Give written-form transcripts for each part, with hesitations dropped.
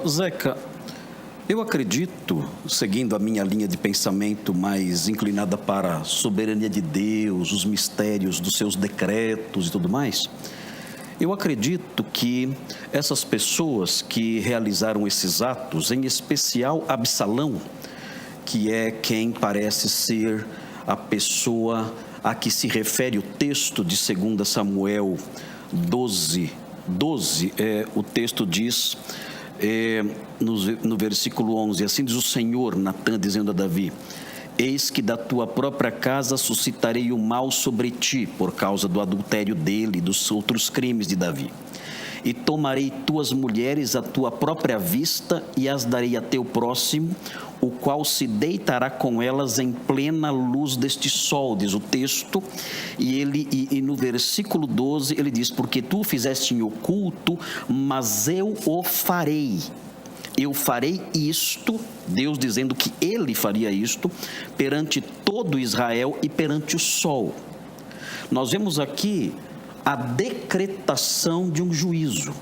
Zeca, eu acredito, seguindo a minha linha de pensamento mais inclinada para a soberania de Deus, os mistérios dos seus decretos e tudo mais, eu acredito que essas pessoas que realizaram esses atos, em especial Absalão, que é quem parece ser a pessoa a que se refere o texto de 2 Samuel 12, o texto diz, no versículo 11, assim diz o Senhor, Natã dizendo a Davi: eis que da tua própria casa suscitarei o mal sobre ti, por causa do adultério dele e dos outros crimes de Davi. E tomarei tuas mulheres à tua própria vista e as darei a teu próximo, o qual se deitará com elas em plena luz deste sol, diz o texto. E no versículo 12 ele diz: porque tu o fizeste em oculto, mas eu o farei. Eu farei isto, Deus dizendo que ele faria isto, perante todo Israel e perante o sol. Nós vemos aqui a decretação de um juízo.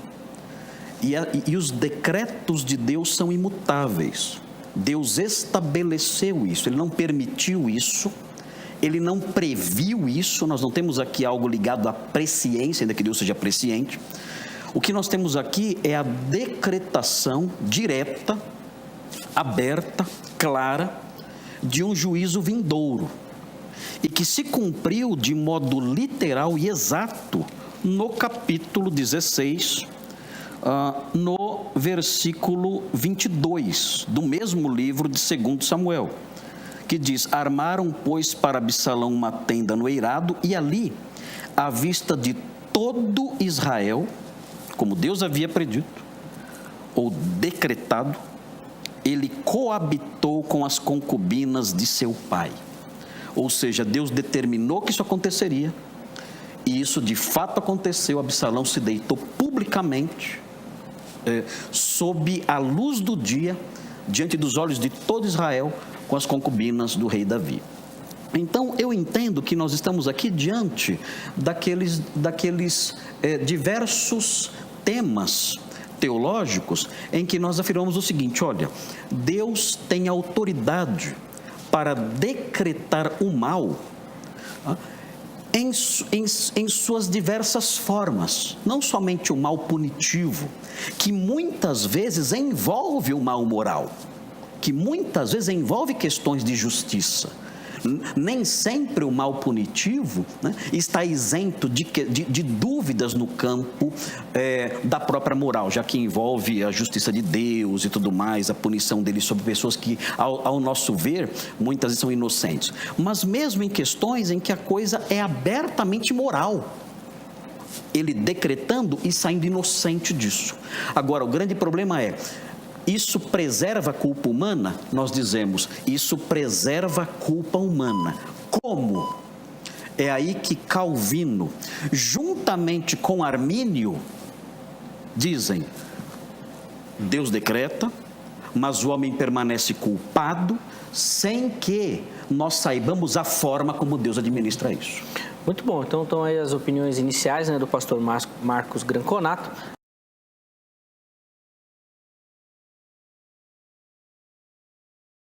E os decretos de Deus são imutáveis. Deus estabeleceu isso, Ele não permitiu isso, Ele não previu isso. Nós não temos aqui algo ligado à presciência, ainda que Deus seja presciente. O que nós temos aqui é a decretação direta, aberta, clara, de um juízo vindouro, e que se cumpriu de modo literal e exato no capítulo 16, no versículo 22, do mesmo livro de 2 Samuel, que diz: armaram, pois, para Absalão uma tenda no eirado, e ali, à vista de todo Israel, como Deus havia predito, ou decretado, ele coabitou com as concubinas de seu pai. Ou seja, Deus determinou que isso aconteceria, e isso de fato aconteceu. Absalão se deitou publicamente, sob a luz do dia, diante dos olhos de todo Israel, com as concubinas do rei Davi. Então, eu entendo que nós estamos aqui diante daqueles diversos temas teológicos em que nós afirmamos o seguinte: olha, Deus tem autoridade para decretar o mal em suas diversas formas, não somente o mal punitivo, que muitas vezes envolve o mal moral, que muitas vezes envolve questões de justiça. Nem sempre o mal punitivo, né, está isento de dúvidas no campo da própria moral, já que envolve a justiça de Deus e tudo mais, a punição dele sobre pessoas que, ao nosso ver, muitas vezes são inocentes. Mas mesmo em questões em que a coisa é abertamente moral, ele decretando e saindo inocente disso. Agora, o grande problema é: isso preserva a culpa humana? Nós dizemos, isso preserva a culpa humana. Como? É aí que Calvino, juntamente com Armínio, dizem: Deus decreta, mas o homem permanece culpado, sem que nós saibamos a forma como Deus administra isso. Muito bom, então estão aí as opiniões iniciais, né, do pastor Marcos Granconato.